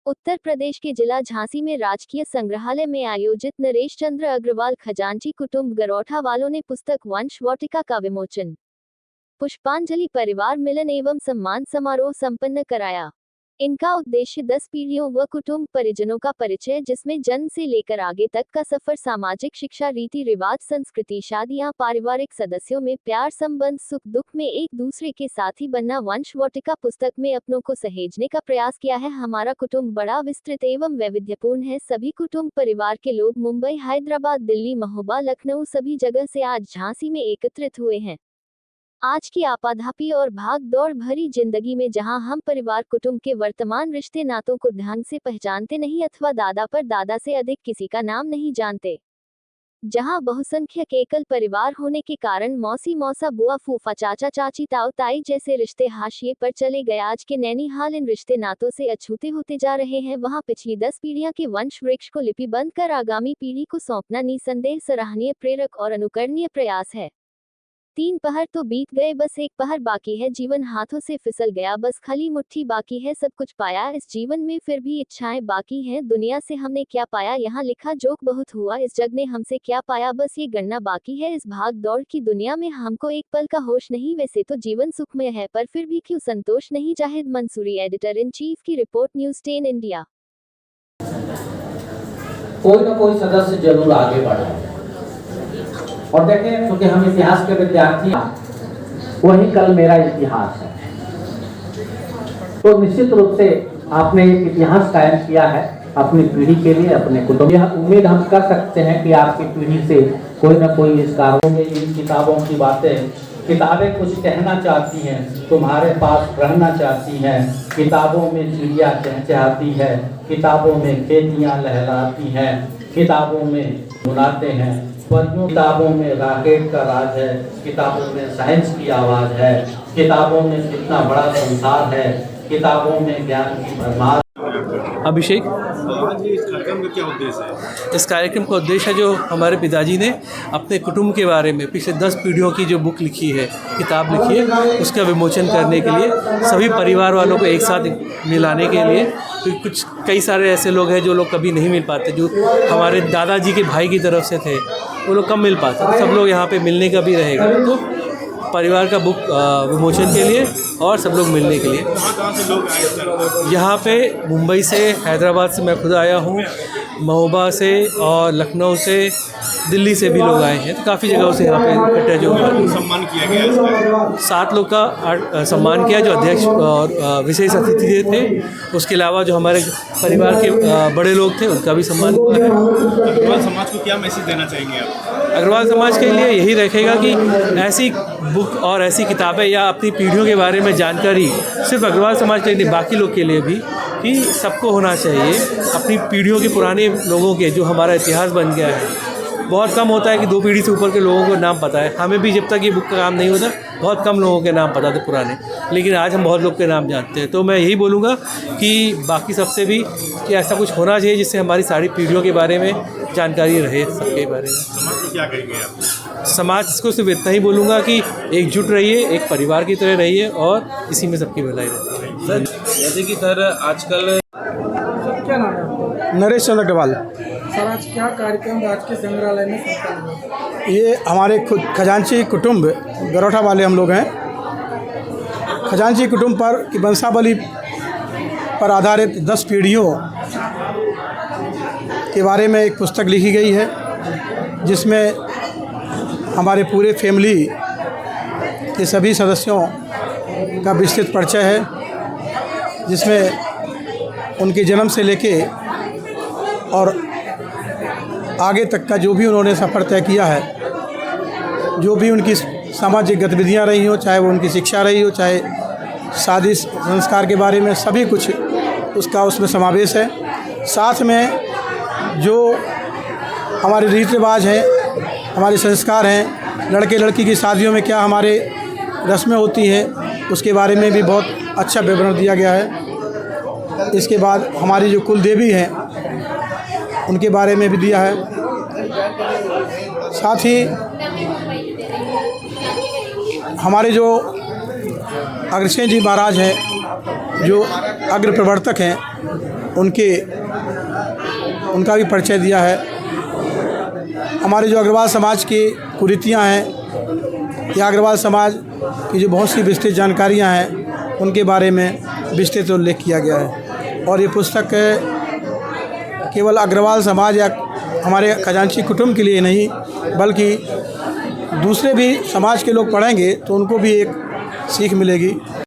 उत्तर प्रदेश के जिला झांसी में राजकीय संग्रहालय में आयोजित नरेश चंद्र अग्रवाल खजांची कुटुंब गरोठा वालों ने पुस्तक वंश वाटिका का विमोचन, पुष्पांजलि परिवार मिलन एवं सम्मान समारोह संपन्न कराया। इनका उद्देश्य 10 पीढ़ियों व कुटुंब परिजनों का परिचय, जिसमें जन्म से लेकर आगे तक का सफर, सामाजिक शिक्षा, रीति रिवाज, संस्कृति, शादियां, पारिवारिक सदस्यों में प्यार, संबंध, सुख दुख में एक दूसरे के साथी बनना। वंश वाटिका पुस्तक में अपनों को सहेजने का प्रयास किया है। हमारा कुटुंब बड़ा विस्तृत एवं वैविध्यपूर्ण है। सभी कुटुंब परिवार के लोग मुंबई, हैदराबाद, दिल्ली, महोबा, लखनऊ सभी जगह से आज झांसी में एकत्रित हुए हैं। आज की आपाधापी और भाग दौड़ भरी जिंदगी में जहां हम परिवार कुटुंब के वर्तमान रिश्ते नातों को ढंग से पहचानते नहीं अथवा दादा पर दादा से अधिक किसी का नाम नहीं जानते, जहां बहुसंख्यक एकल परिवार होने के कारण मौसी, मौसा, बुआ, फूफा, चाचा, चाची, ताऊ, ताई जैसे रिश्ते हाशिए पर चले गए। आज के नैनीहाल इन रिश्ते नातों से अछूते होते जा रहे हैं। वहां पिछली 10 पीढ़ियां के वंश वृक्ष को लिपिबंद कर आगामी पीढ़ी को सौंपना निसंदेह सराहनीय, प्रेरक और अनुकरणीय प्रयास है। 3 पहर तो बीत गए, बस एक पहर बाकी है। जीवन हाथों से फिसल गया, बस खाली मुट्ठी बाकी है। सब कुछ पाया इस जीवन में, फिर भी इच्छाएं बाकी हैं। दुनिया से हमने क्या पाया, यहाँ लिखा जोक बहुत हुआ। इस जग ने हमसे क्या पाया, बस ये गणना बाकी है। इस भाग दौड़ की दुनिया में हमको एक पल का होश नहीं। वैसे तो जीवन सुखमय है, पर फिर भी क्यों संतोष नहीं। Zahid Mansoori, editor in chief की रिपोर्ट, न्यूज़ 10 इंडिया। कोई ना कोई सदस्य जरूर आगे बढ़ा और देखें, क्योंकि हम इतिहास के विद्यार्थी हैं, वही कल मेरा इतिहास है। तो निश्चित रूप से आपने एक इतिहास कायम किया है अपनी पीढ़ी के लिए, अपने कुटुंब। यह उम्मीद हम कर सकते हैं कि आपकी पीढ़ी से कोई ना कोई इस कार्यों में इन किताबों की बातें, किताबें कुछ कहना चाहती हैं, तुम्हारे पास रहना चाहती हैं। किताबों में चिड़िया चहचहाती है, किताबों में खेतियाँ लहलाती हैं, किताबों में बुलाते हैं परियों, किताबों में राकेट का राज है, किताबों में साइंस की आवाज़ है, किताबों में कितना बड़ा संसार है, किताबों में ज्ञान की भरमार। अभिषेक, आज इस कार्यक्रम का क्या उद्देश्य है? इस कार्यक्रम का उद्देश्य है जो हमारे पिताजी ने अपने कुटुंब के बारे में पिछले 10 पीढ़ियों की जो बुक लिखी है, किताब लिखी है, उसका विमोचन करने के लिए, सभी परिवार वालों को एक साथ मिलाने के लिए। तो कुछ कई सारे ऐसे लोग हैं जो लोग कभी नहीं मिल पाते, जो हमारे दादाजी के भाई की तरफ से थे, वो लोग कम मिल पाते, तो सब लोग यहाँ पे मिलने का भी रहेगा। तो परिवार का बुक विमोचन के लिए और सब लोग मिलने के लिए। कहाँ से लोग आए? यहाँ पे मुंबई से, हैदराबाद से मैं खुद आया हूँ, महोबा से और लखनऊ से, दिल्ली से भी लोग आए हैं। तो काफ़ी जगहों से यहाँ पे इकट्ठे जो सम्मान किया गया है। 7 लोग का सम्मान किया, जो अध्यक्ष और विशेष अतिथि थे। उसके अलावा जो हमारे परिवार के बड़े लोग थे, उनका भी सम्मान हुआ है। अग्रवाल समाज को क्या मैसेज देना चाहेंगे आप? अग्रवाल समाज के लिए यही रखेगा कि ऐसी बुक और ऐसी किताबें या अपनी पीढ़ियों के बारे में जानकारी सिर्फ अग्रवाल समाज के लिए नहीं, बाकी लोग के लिए भी, कि सबको होना चाहिए। अपनी पीढ़ियों के पुराने लोगों के, जो हमारा इतिहास बन गया है, बहुत कम होता है कि 2 पीढ़ी से ऊपर के लोगों को नाम पता है। हमें भी जब तक ये बुक का काम नहीं होता, बहुत कम लोगों के नाम पता थे पुराने, लेकिन आज हम बहुत लोग के नाम जानते हैं। तो मैं यही बोलूँगा कि बाकी सबसे भी कि ऐसा कुछ होना चाहिए जिससे हमारी सारी पीढ़ियों के बारे में जानकारी रहे, सबके बारे में। समाज को क्या कहेंगे आप? समाज को सिर्फ इतना ही बोलूँगा कि एकजुट रहिए, एक परिवार की तरह रहिए और इसी में सबकी भलाई रहती है। सर, जैसे कि सर आजकल क्या नाम है आपका? नरेश चंद्र अग्रवाल। सर, आज क्या कार्यक्रम राजकीय संग्रहालय में संपन्न हुआ? ये हमारे खुद खजांची कुटुंब गरोठा वाले हम लोग हैं। खजांची कुटुंब पर की वंशावली पर आधारित 10 पीढ़ियों के बारे में एक पुस्तक लिखी गई है, जिसमें हमारे पूरे फैमिली के सभी सदस्यों का विस्तृत परिचय है, जिसमें उनके जन्म से लेके और आगे तक का जो भी उन्होंने सफ़र तय किया है, जो भी उनकी सामाजिक गतिविधियां रही हो, चाहे वो उनकी शिक्षा रही हो, चाहे शादी संस्कार के बारे में, सभी कुछ उसका उसमें समावेश है। साथ में जो हमारे रीति रिवाज हैं, हमारे संस्कार हैं, लड़के लड़की की शादियों में क्या हमारे रस्में होती है, उसके बारे में भी बहुत अच्छा विवरण दिया गया है। इसके बाद हमारी जो कुल देवी हैं, उनके बारे में भी दिया है। साथ ही हमारे जो अग्रसेन जी महाराज हैं, जो अग्र प्रवर्तक हैं, उनका भी परिचय दिया है। हमारे जो अग्रवाल समाज की कुरीतियाँ हैं या अग्रवाल समाज की जो बहुत सी विस्तृत जानकारियाँ हैं उनके बारे में विस्तृत उल्लेख किया गया है। और ये पुस्तक केवल अग्रवाल समाज या हमारे खजांची कुटुंब के लिए नहीं बल्कि दूसरे भी समाज के लोग पढ़ेंगे तो उनको भी एक सीख मिलेगी।